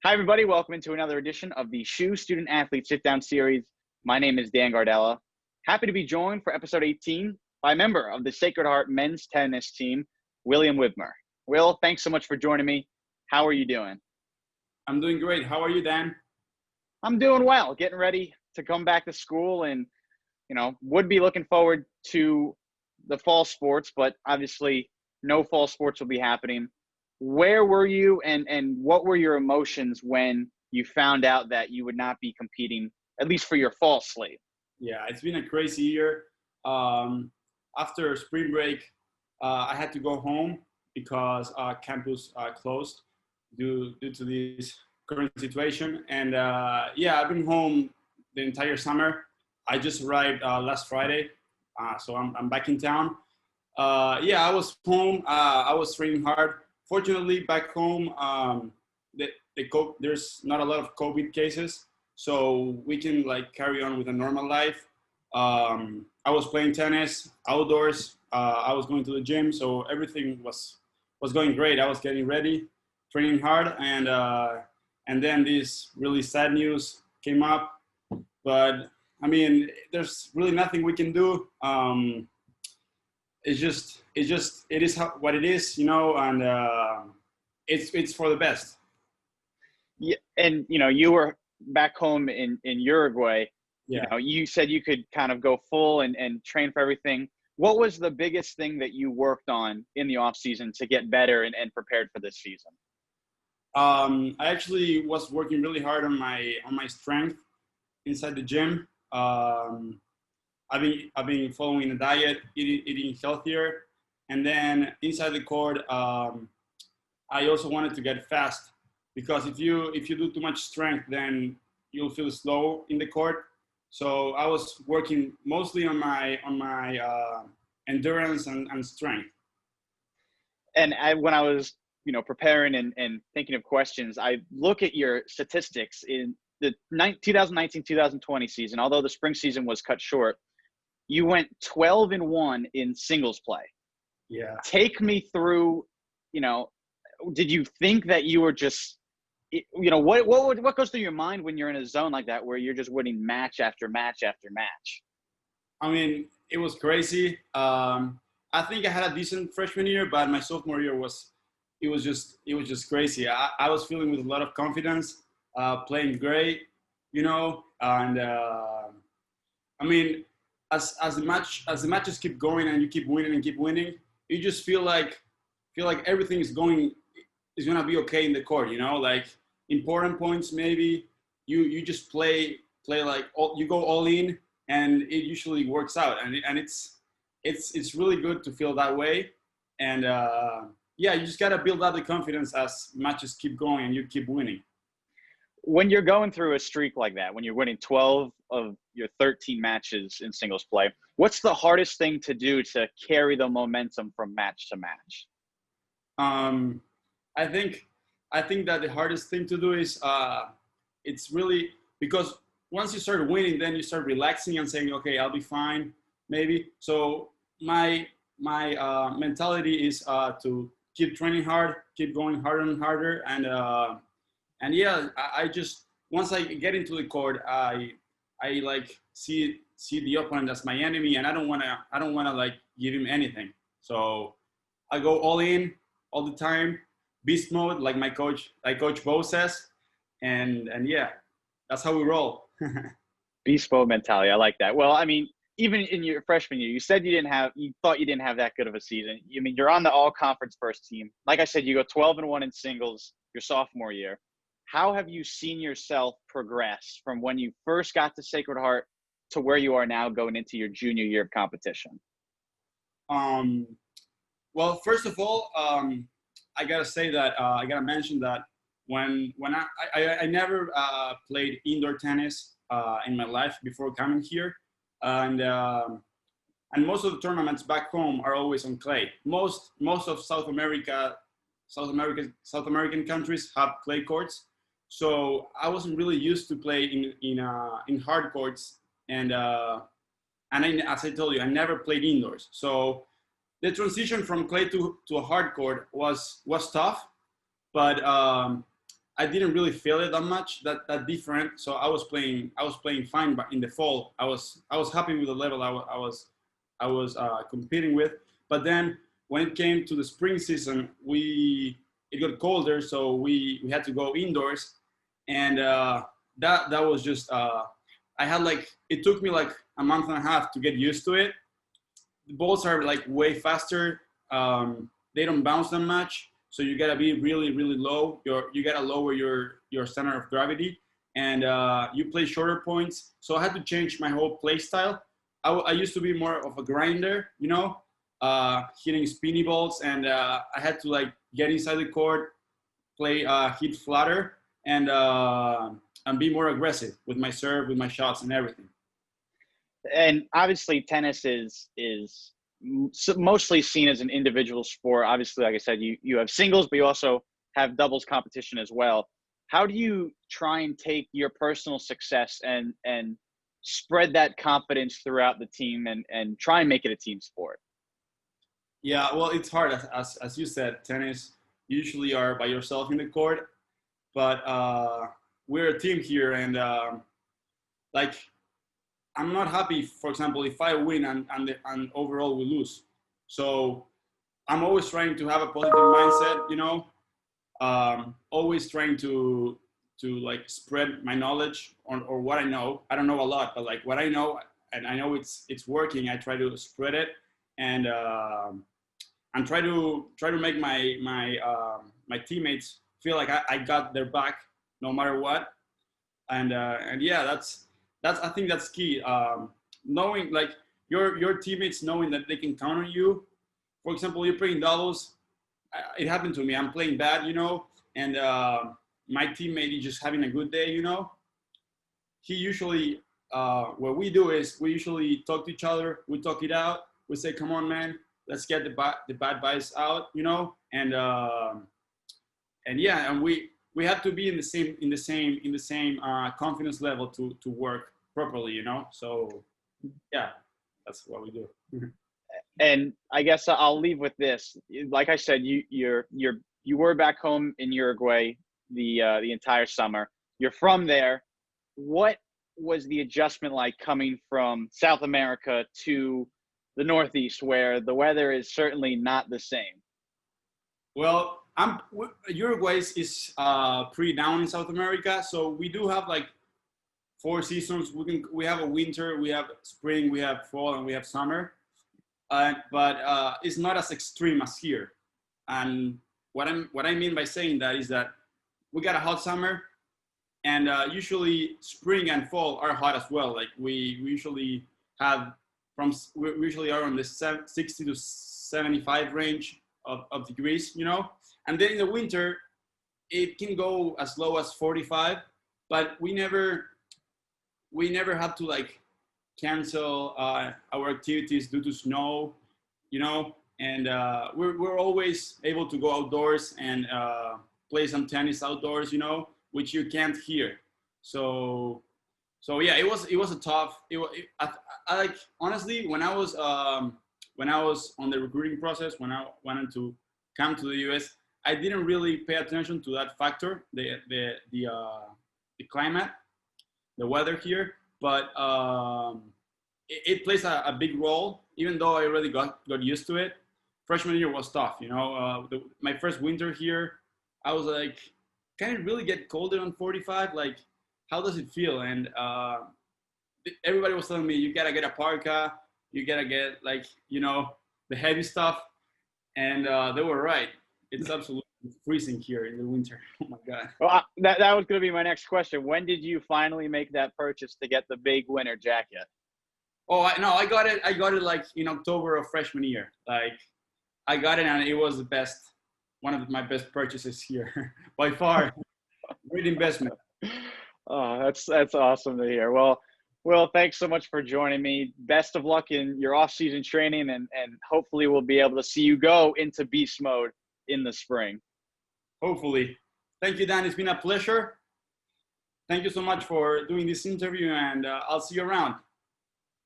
Hi, everybody. Welcome into another edition of the SHU Student Athlete Sit Down Series. My name is Dan Gardella. Happy to be joined for episode 18 by a member of the Sacred Heart men's tennis team, William Wibmer. Will, thanks so much for joining me. How are you doing? I'm doing great. How are you, Dan? I'm doing well, getting ready to come back to school and, would be looking forward to the fall sports, but obviously no fall sports will be happening. Where were you and what were your emotions when you found out that you would not be competing, at least for your fall slate? Yeah, it's been a crazy year. After spring break, I had to go home because campus closed due to this current situation. And I've been home the entire summer. I just arrived last Friday, so I'm back in town. I was home. I was training hard. Fortunately, back home, there's not a lot of COVID cases, so we can carry on with a normal life. I was playing tennis outdoors. I was going to the gym, so everything was going great. I was getting ready, training hard, and then this really sad news came up. But I mean, there's really nothing we can do. It is what it is, and it's for the best. Yeah, and you were back home in Uruguay. Yeah. You said you could kind of go full and train for everything. What was the biggest thing that you worked on in the off season to get better and prepared for this season? I actually was working really hard on my strength inside the gym. I've been following a diet, eating healthier, and then inside the court, I also wanted to get fast because if you do too much strength, then you'll feel slow in the court. So I was working mostly on my endurance and strength. And when I was preparing and thinking of questions, I look at your statistics in the 2019-2020 season. Although the spring season was cut short, you went 12-1 in singles play. Yeah. Take me through, did you think that you were just, what goes through your mind when you're in a zone like that where you're just winning match after match after match? I mean, it was crazy. I think I had a decent freshman year, but my sophomore year was just crazy. I was feeling with a lot of confidence, playing great, and I mean, as the matches keep going and you keep winning, you just feel like everything is gonna be okay in the court. Like important points, maybe you just play you go all in, and it usually works out. And it's really good to feel that way. And you just gotta build up the confidence as matches keep going and you keep winning. When you're going through a streak like that, when you're winning 12 of your 13 matches in singles play, what's the hardest thing to do to carry the momentum from match to match? I think that the hardest thing to do is it's really because once you start winning, then you start relaxing and saying, okay, I'll be fine, maybe. So my mentality is to keep training hard, keep going harder and harder, I just once I get into the court, I see the opponent as my enemy, and I don't wanna give him anything. So I go all in all the time, beast mode, like Coach Bo says, and that's how we roll. Beast mode mentality, I like that. Well, I mean, even in your freshman year, you said you thought you didn't have that good of a season. I mean, you're on the all-conference first team. Like I said, you go 12-1 in singles your sophomore year. How have you seen yourself progress from when you first got to Sacred Heart to where you are now going into your junior year of competition? Well, first of all, I gotta say that I gotta mention that when I never played indoor tennis in my life before coming here, and most of the tournaments back home are always on clay. Most of South American countries have clay courts. So I wasn't really used to play in hard courts, and as I told you, I never played indoors. So the transition from clay to a hard court was tough, but I didn't really feel it that much, that different. So I was playing fine, but in the fall, I was happy with the level I was competing with. But then when it came to the spring season, it got colder, so we had to go indoors, and that was just I had like, it took me like a month and a half to get used to it. The balls are like way faster. They don't bounce that much, so you gotta be really, really low. You gotta lower your center of gravity, and you play shorter points. So I had to change my whole play style. I used to be more of a grinder, you know, hitting spinny balls, and I had to like get inside the court, play hit flatter, and be more aggressive with my serve, with my shots, and everything. And obviously tennis is mostly seen as an individual sport. Obviously, like I said, you have singles, but you also have doubles competition as well. How do you try and take your personal success and spread that confidence throughout the team and try and make it a team sport? Yeah, well, it's hard. As you said, tennis, you usually are by yourself in the court, but we're a team here, and like, I'm not happy, for example, if I win and overall we lose. So I'm always trying to have a positive mindset, you know, always trying to like spread my knowledge or what I know. I don't know a lot, but like what I know, and I know it's working, I try to spread it, and try to make my teammates feel like I got their back no matter what. And yeah, that's I think that's key. Knowing like your teammates knowing that they can count on you. For example, you're playing doubles. It happened to me. I'm playing bad, you know, and my teammate is just having a good day, you know. He usually, what we do is we usually talk to each other. We talk it out. We say, "Come on, man, let's get the bad vibes out," you know. And yeah, and we have to be in the same confidence level to work properly, you know. So yeah, that's what we do. And I guess I'll leave with this. Like I said, you were back home in Uruguay the entire summer. You're from there. What was the adjustment like coming from South America to the Northeast, where the weather is certainly not the same? Well, Uruguay is pretty down in South America, so we do have like 4 seasons. We have a winter, we have spring, we have fall, and we have summer. But it's not as extreme as here. And what I mean by saying that is that we got a hot summer, and usually spring and fall are hot as well. Like we usually have we usually are on the 60 to 75 range of degrees, you know. And then in the winter, it can go as low as 45, but we never have to like cancel our activities due to snow, you know. And we're always able to go outdoors and play some tennis outdoors, you know, which you can't here. So yeah, it was a tough. I like, honestly, when I was on the recruiting process, when I wanted to come to the US, I didn't really pay attention to that factor, the climate, the weather here. But it plays a big role, even though I really got used to it. Freshman year was tough, you know. My first winter here, I was like, can it really get colder on 45? Like, how does it feel? And everybody was telling me, you gotta get a parka, you gotta get, like, you know, the heavy stuff. And they were right. It's absolutely freezing here in the winter. Oh my God. Well, that was going to be my next question. When did you finally make that purchase to get the big winter jacket? Oh, I got it like in October of freshman year. Like, I got it, and it was one of my best purchases here by far. Great investment. Oh, that's awesome to hear. Well, Will, thanks so much for joining me. Best of luck in your off-season training, and hopefully we'll be able to see you go into beast mode in the spring. Hopefully. Thank you, Dan. It's been a pleasure. Thank you so much for doing this interview, and I'll see you around.